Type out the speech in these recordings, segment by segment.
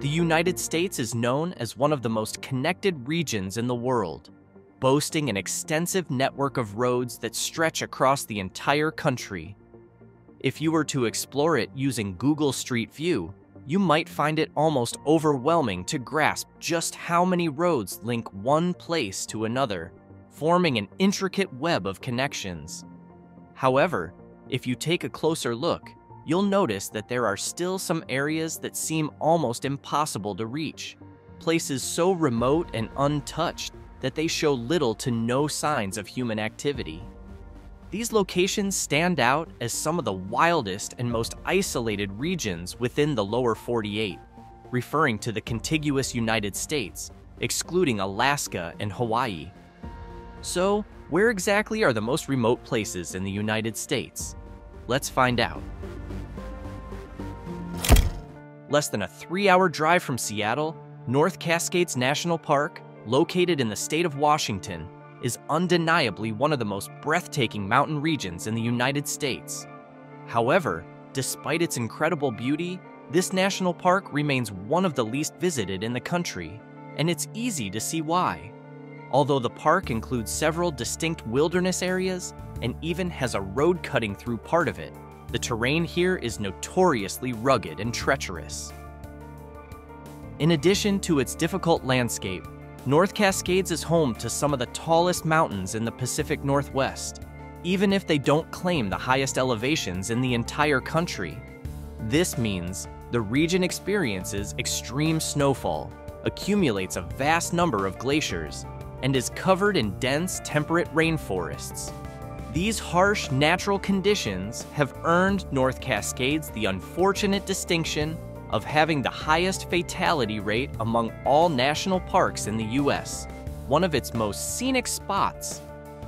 The United States is known as one of the most connected regions in the world, boasting an extensive network of roads that stretch across the entire country. If you were to explore it using Google Street View, you might find it almost overwhelming to grasp just how many roads link one place to another, forming an intricate web of connections. However, if you take a closer look, you'll notice that there are still some areas that seem almost impossible to reach, places so remote and untouched that they show little to no signs of human activity. These locations stand out as some of the wildest and most isolated regions within the lower 48, referring to the contiguous United States, excluding Alaska and Hawaii. So, where exactly are the most remote places in the United States? Let's find out. Less than a 3-hour drive from Seattle, North Cascades National Park, located in the state of Washington, is undeniably one of the most breathtaking mountain regions in the United States. However, despite its incredible beauty, this national park remains one of the least visited in the country, and it's easy to see why. Although the park includes several distinct wilderness areas and even has a road cutting through part of it, the terrain here is notoriously rugged and treacherous. In addition to its difficult landscape, North Cascades is home to some of the tallest mountains in the Pacific Northwest, even if they don't claim the highest elevations in the entire country. This means the region experiences extreme snowfall, accumulates a vast number of glaciers, and is covered in dense temperate rainforests. These harsh natural conditions have earned North Cascades the unfortunate distinction of having the highest fatality rate among all national parks in the U.S. One of its most scenic spots,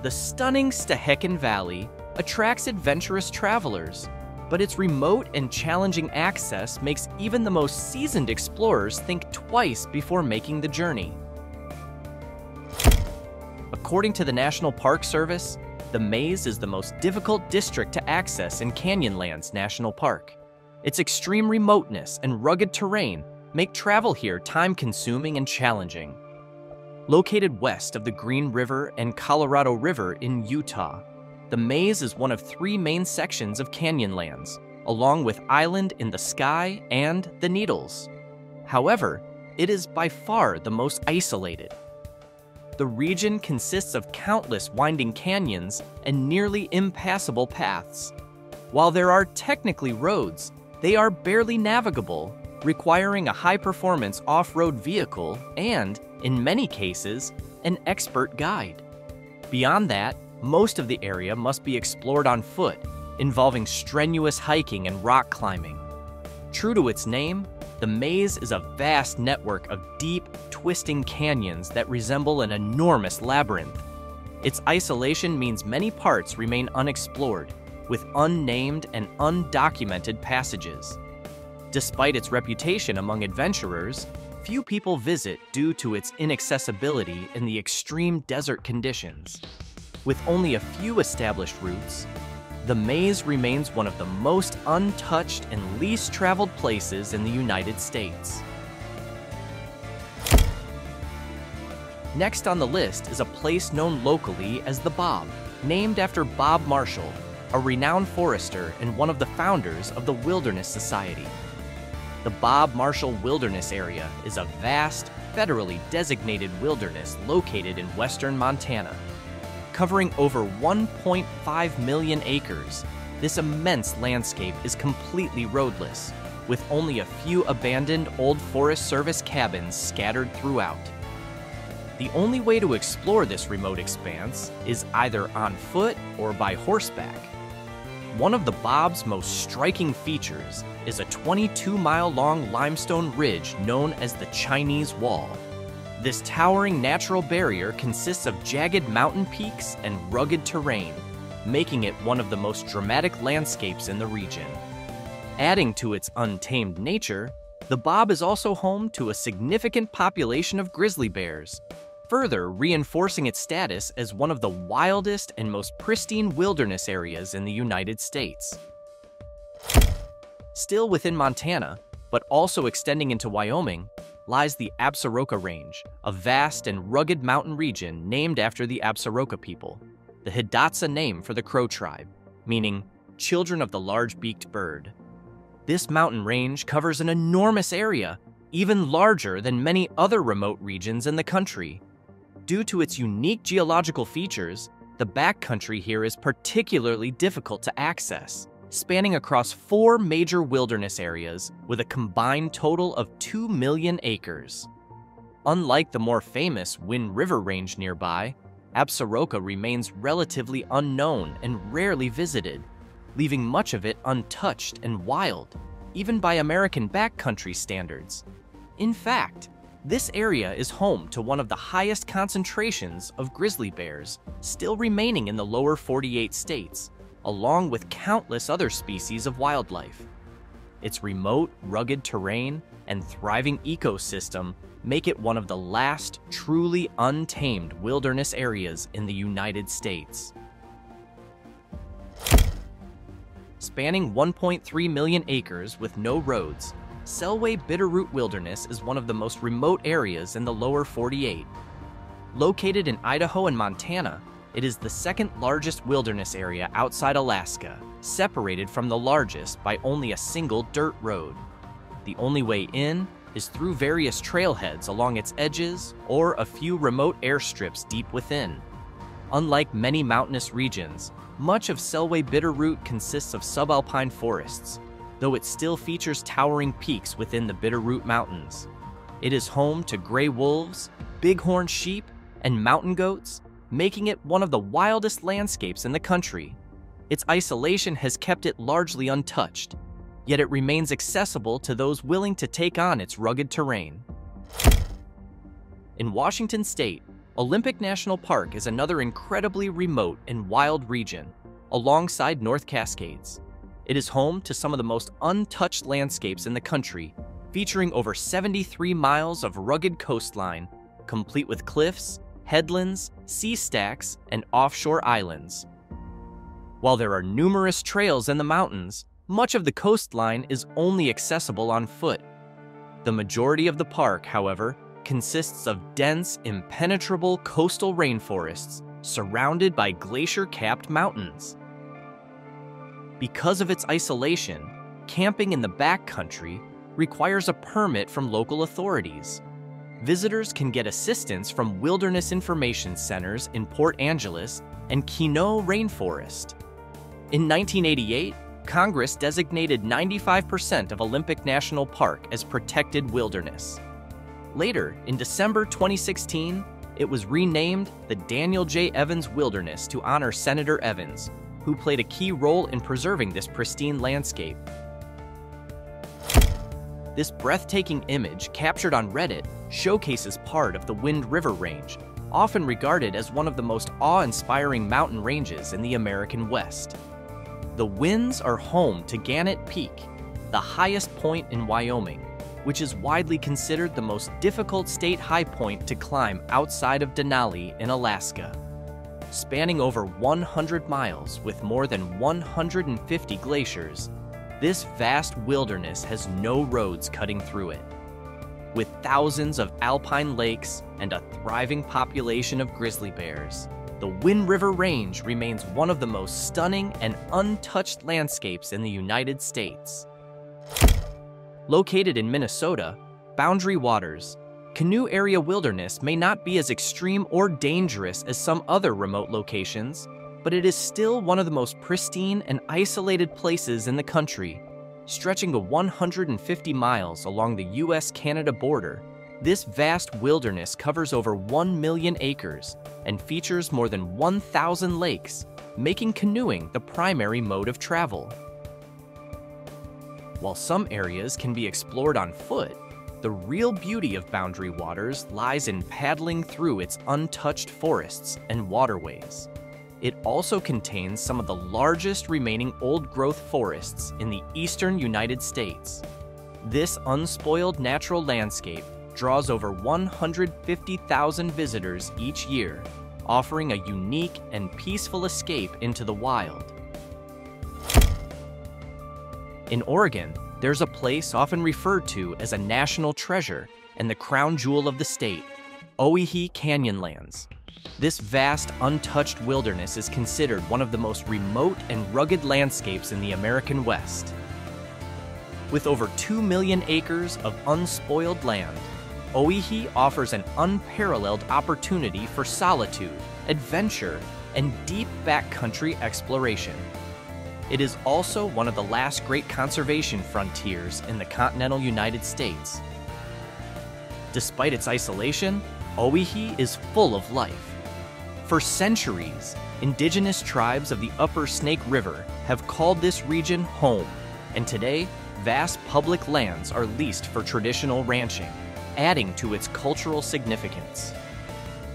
the stunning Stehekin Valley, attracts adventurous travelers, but its remote and challenging access makes even the most seasoned explorers think twice before making the journey. According to the National Park Service, the Maze is the most difficult district to access in Canyonlands National Park. Its extreme remoteness and rugged terrain make travel here time-consuming and challenging. Located west of the Green River and Colorado River in Utah, the Maze is one of 3 main sections of Canyonlands, along with Island in the Sky and the Needles. However, it is by far the most isolated. The region consists of countless winding canyons and nearly impassable paths. While there are technically roads, they are barely navigable, requiring a high-performance off-road vehicle and, in many cases, an expert guide. Beyond that, most of the area must be explored on foot, involving strenuous hiking and rock climbing. True to its name, the Maze is a vast network of deep, twisting canyons that resemble an enormous labyrinth. Its isolation means many parts remain unexplored, with unnamed and undocumented passages. Despite its reputation among adventurers, few people visit due to its inaccessibility in the extreme desert conditions. With only a few established routes, the Maze remains one of the most untouched and least traveled places in the United States. Next on the list is a place known locally as the Bob, named after Bob Marshall, a renowned forester and one of the founders of the Wilderness Society. The Bob Marshall Wilderness Area is a vast, federally designated wilderness located in western Montana. Covering over 1.5 million acres, this immense landscape is completely roadless, with only a few abandoned old Forest Service cabins scattered throughout. The only way to explore this remote expanse is either on foot or by horseback. One of the Bob's most striking features is a 22-mile-long limestone ridge known as the Chinese Wall. This towering natural barrier consists of jagged mountain peaks and rugged terrain, making it one of the most dramatic landscapes in the region. Adding to its untamed nature, the Bob is also home to a significant population of grizzly bears, further reinforcing its status as one of the wildest and most pristine wilderness areas in the United States. Still within Montana, but also extending into Wyoming, lies the Absaroka Range, a vast and rugged mountain region named after the Absaroka people, the Hidatsa name for the Crow tribe, meaning children of the large-beaked bird. This mountain range covers an enormous area, even larger than many other remote regions in the country. Due to its unique geological features, the backcountry here is particularly difficult to access, spanning across 4 major wilderness areas with a combined total of 2 million acres. Unlike the more famous Wind River Range nearby, Absaroka remains relatively unknown and rarely visited, leaving much of it untouched and wild, even by American backcountry standards. In fact, this area is home to one of the highest concentrations of grizzly bears still remaining in the lower 48 states, along with countless other species of wildlife. Its remote, rugged terrain and thriving ecosystem make it one of the last truly untamed wilderness areas in the United States. Spanning 1.3 million acres with no roads, Selway Bitterroot Wilderness is one of the most remote areas in the lower 48. Located in Idaho and Montana, it is the second largest wilderness area outside Alaska, separated from the largest by only a single dirt road. The only way in is through various trailheads along its edges or a few remote airstrips deep within. Unlike many mountainous regions, much of Selway Bitterroot consists of subalpine forests, though it still features towering peaks within the Bitterroot Mountains. It is home to gray wolves, bighorn sheep, and mountain goats, making it one of the wildest landscapes in the country. Its isolation has kept it largely untouched, yet it remains accessible to those willing to take on its rugged terrain. In Washington State, Olympic National Park is another incredibly remote and wild region, alongside North Cascades. It is home to some of the most untouched landscapes in the country, featuring over 73 miles of rugged coastline, complete with cliffs, headlands, sea stacks, and offshore islands. While there are numerous trails in the mountains, much of the coastline is only accessible on foot. The majority of the park, however, consists of dense, impenetrable coastal rainforests surrounded by glacier-capped mountains. Because of its isolation, camping in the backcountry requires a permit from local authorities. Visitors can get assistance from wilderness information centers in Port Angeles and Kino Rainforest. In 1988, Congress designated 95% of Olympic National Park as protected wilderness. Later, in December 2016, it was renamed the Daniel J. Evans Wilderness to honor Senator Evans, who played a key role in preserving this pristine landscape. This breathtaking image, captured on Reddit, showcases part of the Wind River Range, often regarded as one of the most awe-inspiring mountain ranges in the American West. The Winds are home to Gannett Peak, the highest point in Wyoming, which is widely considered the most difficult state high point to climb outside of Denali in Alaska. Spanning over 100 miles with more than 150 glaciers, this vast wilderness has no roads cutting through it. With thousands of alpine lakes and a thriving population of grizzly bears, the Wind River Range remains one of the most stunning and untouched landscapes in the United States. Located in Minnesota, Boundary Waters, Canoe Area Wilderness may not be as extreme or dangerous as some other remote locations, but it is still one of the most pristine and isolated places in the country. Stretching to 150 miles along the US-Canada border, this vast wilderness covers over 1 million acres and features more than 1,000 lakes, making canoeing the primary mode of travel. While some areas can be explored on foot, the real beauty of Boundary Waters lies in paddling through its untouched forests and waterways. It also contains some of the largest remaining old-growth forests in the eastern United States. This unspoiled natural landscape draws over 150,000 visitors each year, offering a unique and peaceful escape into the wild. In Oregon, there's a place often referred to as a national treasure and the crown jewel of the state, Owyhee Canyonlands. This vast, untouched wilderness is considered one of the most remote and rugged landscapes in the American West. With over 2 million acres of unspoiled land, Owyhee offers an unparalleled opportunity for solitude, adventure, and deep backcountry exploration. It is also one of the last great conservation frontiers in the continental United States. Despite its isolation, Owyhee is full of life. For centuries, indigenous tribes of the upper Snake River have called this region home, and today, vast public lands are leased for traditional ranching, adding to its cultural significance.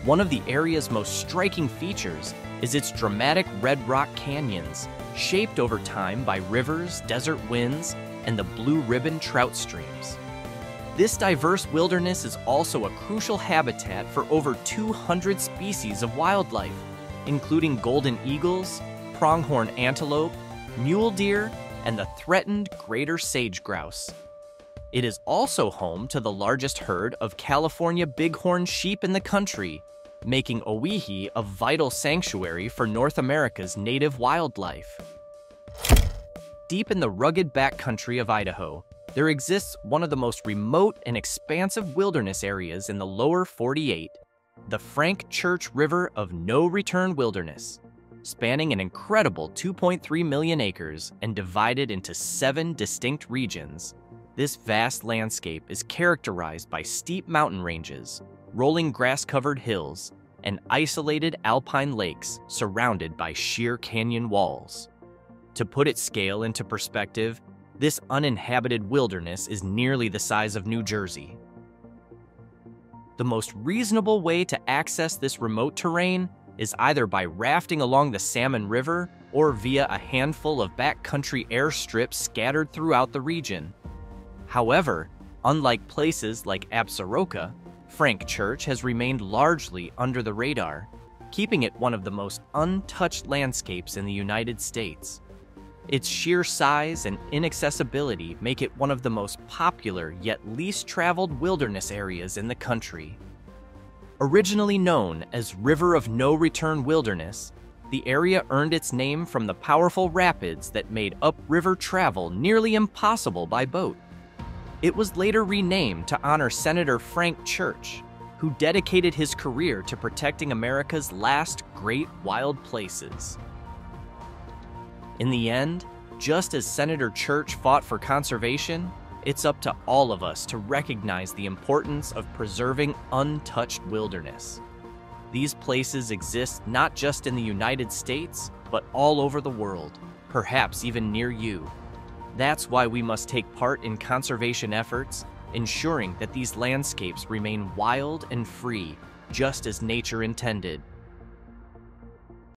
One of the area's most striking features is its dramatic red rock canyons, shaped over time by rivers, desert winds, and the blue ribbon trout streams. This diverse wilderness is also a crucial habitat for over 200 species of wildlife, including golden eagles, pronghorn antelope, mule deer, and the threatened greater sage grouse. It is also home to the largest herd of California bighorn sheep in the country, making Owyhee a vital sanctuary for North America's native wildlife. Deep in the rugged backcountry of Idaho, there exists one of the most remote and expansive wilderness areas in the lower 48, the Frank Church River of No Return Wilderness. Spanning an incredible 2.3 million acres and divided into 7 distinct regions, this vast landscape is characterized by steep mountain ranges, rolling grass-covered hills, and isolated alpine lakes surrounded by sheer canyon walls. To put its scale into perspective, this uninhabited wilderness is nearly the size of New Jersey. The most reasonable way to access this remote terrain is either by rafting along the Salmon River or via a handful of backcountry airstrips scattered throughout the region. However, unlike places like Absaroka, Frank Church has remained largely under the radar, keeping it one of the most untouched landscapes in the United States. Its sheer size and inaccessibility make it one of the most popular yet least traveled wilderness areas in the country. Originally known as River of No Return Wilderness, the area earned its name from the powerful rapids that made upriver travel nearly impossible by boat. It was later renamed to honor Senator Frank Church, who dedicated his career to protecting America's last great wild places. In the end, just as Senator Church fought for conservation, it's up to all of us to recognize the importance of preserving untouched wilderness. These places exist not just in the United States, but all over the world, perhaps even near you. That's why we must take part in conservation efforts, ensuring that these landscapes remain wild and free, just as nature intended.